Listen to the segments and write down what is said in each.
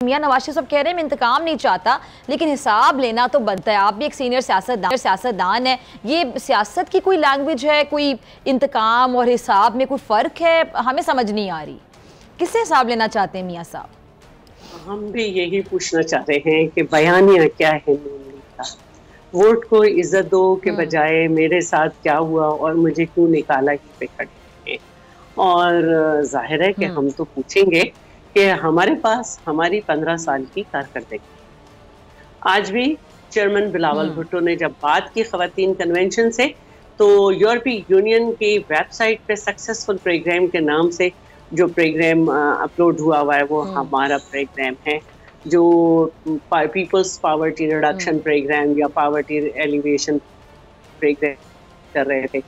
मियां नवाज शरीफ साहब कह रहे हैं मैं इंतकाम नहीं चाहता, लेकिन हिसाब लेना तो बनता है। आप भी एक सीनियर सियासतदान है, ये सियासत की कोई लैंग्वेज है, कोई इंतकाम और हिसाब में कोई फ़र्क है? हमें समझ नहीं आ रही, किससे हिसाब लेना चाहते हैं मियां साहब? हम भी यही पूछना चाह रहे हैं कि बयानिया क्या है नून लीग का। वोट को इज्जत दो के बजाय मेरे साथ क्या हुआ और मुझे क्यों निकाला ही पे खड़े हैं। और जाहिर है कि हम तो पूछेंगे कि हमारे पास हमारी 15 साल की कारकर्दगी। आज भी चेयरमैन बिलावल भुट्टो ने जब बात की ख़वातीन कन्वेंशन से, तो यूरोपीय यूनियन की वेबसाइट पे सक्सेसफुल प्रोग्राम के नाम से जो प्रोग्राम अपलोड हुआ है वो हमारा प्रोग्राम है, जो पीपल्स पावर्टी रिडक्शन प्रोग्राम या पावर्टी एलिवेशन प्रोग्राम कर रहे थे।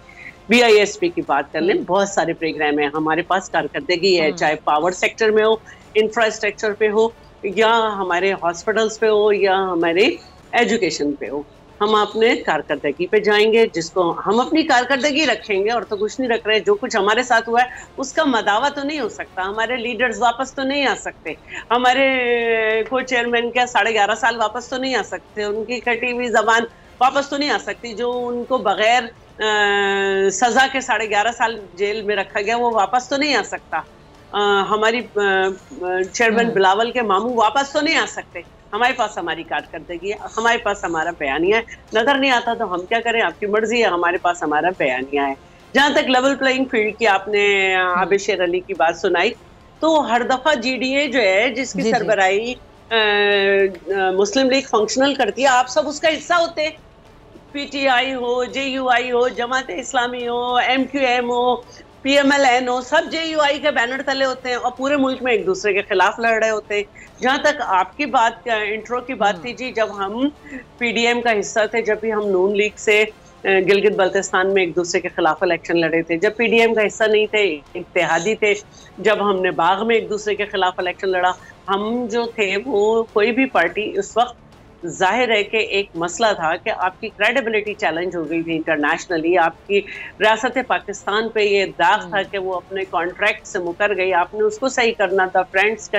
BISP की बात कर लें, बहुत सारे प्रोग्राम है हमारे पास, कारकर्दगी है, चाहे पावर सेक्टर में हो, इंफ्रास्ट्रक्चर पे हो, या हमारे हॉस्पिटल्स पे हो, या हमारे एजुकेशन पे हो। हम अपने कारकर्दगी पे जाएंगे, जिसको हम अपनी कारकर्दगी रखेंगे और तो कुछ नहीं रख रहे। जो कुछ हमारे साथ हुआ है उसका मदावा तो नहीं हो सकता, हमारे लीडर्स वापस तो नहीं आ सकते, हमारे को चेयरमैन के 11.5 साल वापस तो नहीं आ सकते, उनकी कटी हुई जबान वापस तो नहीं आ सकती, जो उनको बगैर सजा के 11.5 साल जेल में रखा गया वो वापस तो नहीं आ सकता। हमारी चेयरमैन बिलावल के मामू वापस तो नहीं आ सकते। हमारे पास हमारी कारकर्दगी है, हमारे पास हमारा बयानिया है। नजर नहीं आता तो हम क्या करें, आपकी मर्जी है, हमारे पास हमारा बयानिया है। जहां तक लेवल प्लेइंग फील्ड की आपने आबिशेर अली की बात सुनाई, तो हर दफा GDA जो है जिसकी सरबराही मुस्लिम लीग फंक्शनल करती है, आप सब उसका हिस्सा होते हैं। PTI हो, JUI हो, जमात इस्लामी हो, MQM हो, PMLN हो, सब JUI के बैनर तले होते हैं और पूरे मुल्क में एक दूसरे के खिलाफ लड़ रहे होते हैं। जहां तक आपकी बात इंट्रो की बात थी जी, जब हम PDM का हिस्सा थे, जब भी हम नून लीग से गिलगित बल्तिस्तान में एक दूसरे के खिलाफ इलेक्शन लड़े थे, जब PDM का हिस्सा नहीं थे, इत्तेहादी थे, जब हमने बाग में एक दूसरे के खिलाफ इलेक्शन लड़ा, हम जो थे वो कोई भी पार्टी उस वक्त, जाहिर है कि एक मसला था कि आपकी क्रेडिबिलिटी चैलेंज हो गई थी इंटरनेशनली। आपकी रियासत पाकिस्तान पे ये दाग था कि वो अपने कॉन्ट्रैक्ट से मुकर गई, आपने उसको सही करना था। फ्रेंड्स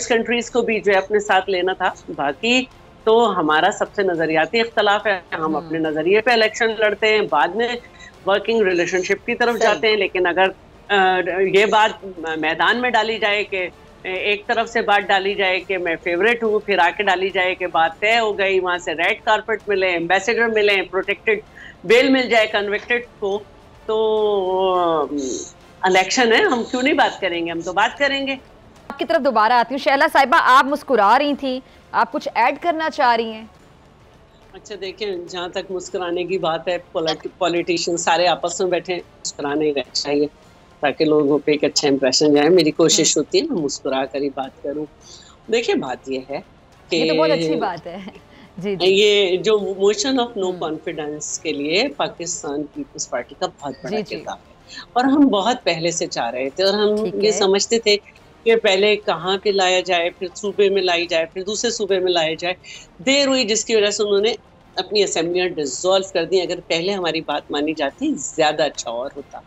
कंट्रीज को भी जो है अपने साथ लेना था। बाकी तो हमारा सबसे नजरियाती इख्तलाफ है, हम अपने नजरिए पे इलेक्शन लड़ते हैं, बाद में वर्किंग रिलेशनशिप की तरफ जाते हैं। लेकिन अगर ये बात मैदान में डाली जाए कि एक तरफ से बात डाली जाए कि मैं फेवरेट हूँ, फिर आके डाली जाए कि बात तय हो गई, वहां से रेड कारपेट मिले, एम्बेसडर मिले, प्रोटेक्टेड बेल मिल जाए कन्विक्टेड को, तो इलेक्शन है, हम क्यों नहीं बात करेंगे, हम तो बात करेंगे। आपकी तरफ दोबारा आती हूँ। शैला साहिबा, आप मुस्कुरा रही थी, आप कुछ ऐड करना चाह रही हैं? अच्छा देखें, जहाँ तक मुस्कुराने की बात है, पॉलिटिशियन सारे आपस में बैठे, मुस्कुराने ही रहना चाहिए ताकि लोगों पे एक अच्छा इंप्रेशन जाए। मेरी कोशिश होती है मैं मुस्कुरा कर ही बात करूं। देखिए बात ये है कि ये तो बहुत अच्छी बात है जी। ये जो मोशन ऑफ नो कॉन्फिडेंस के लिए पाकिस्तान पीपल्स पार्टी का बहुत बड़ा किरदार है, और हम बहुत पहले से चाह रहे थे, और हम ये समझते थे कि पहले कहाँ पे लाया जाए, फिर सूबे में लाई जाए, फिर दूसरे सूबे में लाया जाए। देर हुई जिसकी वजह से उन्होंने अपनी असेंबलियां डिसॉल्व कर दी। अगर पहले हमारी बात मानी जाती ज्यादा अच्छा और होता।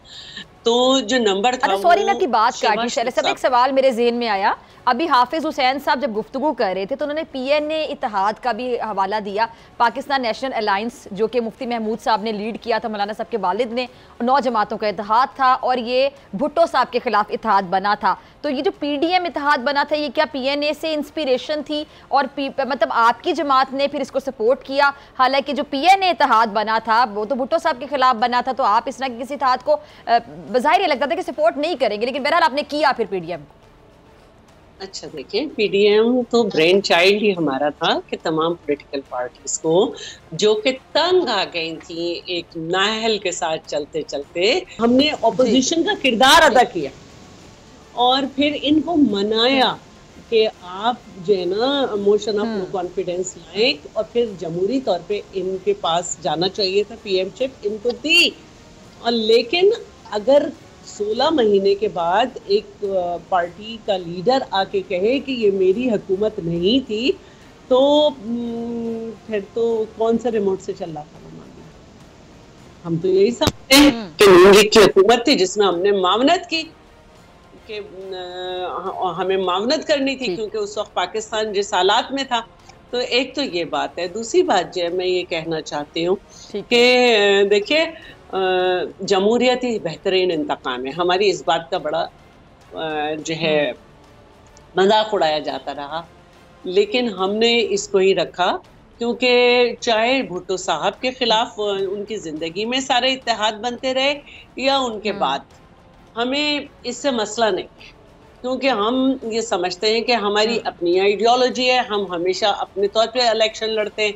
तो जो नंबर था, सॉरी मैं आपकी बात काटी शैला साहब, एक सवाल मेरे ज़हन में आया। अभी हाफिज हुसैन साहब जब गुफ्तगू कर रहे थे तो उन्होंने PNA इत्तेहाद का भी हवाला दिया, पाकिस्तान नेशनल अलायंस जो कि मुफ्ती महमूद साहब ने लीड किया था, मौलाना साहब के वालिद ने, 9 जमातों का इत्तेहाद था और ये भुट्टो साहब के खिलाफ इत्तेहाद बना था। तो ये जो PDM इत्तेहाद बना था, ये क्या PNA से इंस्पिरेशन थी और मतलब आपकी जमात ने फिर इसको सपोर्ट किया? हालांकि जो PNA इत्तेहाद बना था वो तो भुट्टो साहब के खिलाफ बना था, तो आप इस तरह के किसी इत्तेहाद को बज़ाहिर ये लगता था कि सपोर्ट नहीं करेंगे, लेकिन बहरहाल आपने किया फिर PDM को। अच्छा देखिए, PDM तो ब्रेन चाइल्ड ही हमारा था कि तमाम पॉलिटिकल पार्टीज को जो कि तंग आ गई थी एक नाहल के साथ चलते चलते, हमने ऑपोजिशन का किरदार अदा किया और फिर इनको मनाया कि आप जो है ना मोशन ऑफ नो कॉन्फिडेंस लाए, और फिर जमहूरी तौर पे इनके पास जाना चाहिए था, PM-शिप इनको दी। और लेकिन अगर 16 महीने के बाद एक पार्टी का लीडर आके कहे कि ये मेरी हुकूमत नहीं थी, तो फिर तो कौन सा रिमोट से चल रहा था वो मामला। हम तो यही समझते हैं कि नून लीग की हुकूमत थी जिसमें हमने मामनत की, कि हमें मावनत करनी थी, क्योंकि उस वक्त पाकिस्तान जिस हालात में था। तो एक तो ये बात है। दूसरी बात जो है मैं ये कहना चाहती हूँ कि देखिए, जमहूरियत ही बेहतरीन इंतकाम है। हमारी इस बात का बड़ा जो है मजाक उड़ाया जाता रहा, लेकिन हमने इसको ही रखा, क्योंकि चाहे भुट्टो साहब के खिलाफ उनकी जिंदगी में सारे इत्तेहाद बनते रहे या उनके बाद, हमें इससे मसला नहीं, क्योंकि हम ये समझते हैं कि हमारी अपनी आइडियोलॉजी है। हम हमेशा अपने तौर पे इलेक्शन लड़ते हैं।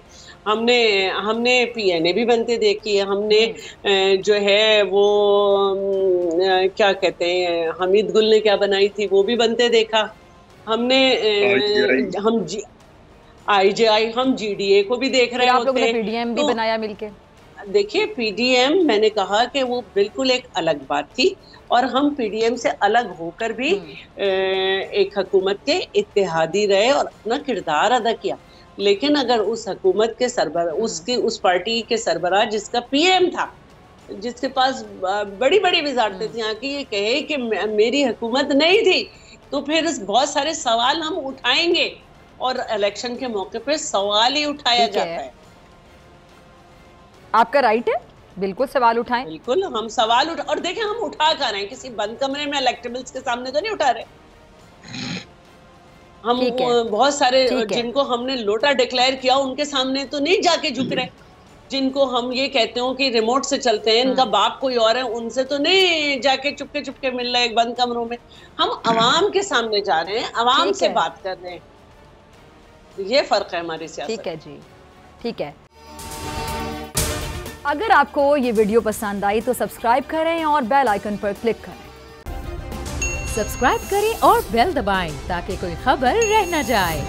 हमने PNA भी बनते देखी है। हमने जो है वो क्या कहते हैं, हमीद गुल ने क्या बनाई थी वो भी बनते देखा। हमने हम IJI, हम GDA को भी देख रहे होते हैं। आप लोगों ने PDM भी बनाया मिलके। देखिए, PDM मैंने कहा कि वो बिल्कुल एक अलग बात थी, और हम PDM से अलग होकर भी एक हुकूमत के इत्तेहादी रहे और अपना किरदार अदा किया। लेकिन अगर उस हुकूमत के सरबराह, उस पार्टी के सरबराह जिसका PM था, जिसके पास बड़ी बड़ी वजारतें थी, यहाँ की, ये कहे कि मेरी हुकूमत नहीं थी, तो फिर बहुत सारे सवाल हम उठाएंगे, और इलेक्शन के मौके पर सवाल ही उठाया जाता है। आपका राइट है, बिल्कुल सवाल उठाएं। बिल्कुल हम सवाल और देखें, हम उठा कर रहे हैं, किसी बंद कमरे में इलेक्टेबल्स के सामने तो नहीं उठा रहे। हम बहुत सारे जिनको हमने लोटा डिक्लेयर किया उनके सामने तो नहीं जाके झुक रहे। जिनको हम ये कहते हो कि रिमोट से चलते हैं, इनका बाप कोई और है, उनसे तो नहीं जाके चुपके चुपके मिल रहे बंद कमरों में। हम अवाम के सामने जा रहे हैं, अवाम से बात कर रहे हैं। ये फर्क है हमारी सियासत। ठीक है जी, ठीक है। अगर आपको ये वीडियो पसंद आई तो सब्सक्राइब करें और बेल आइकन पर क्लिक करें। सब्सक्राइब करें और बेल दबाएं ताकि कोई खबर रह न जाए।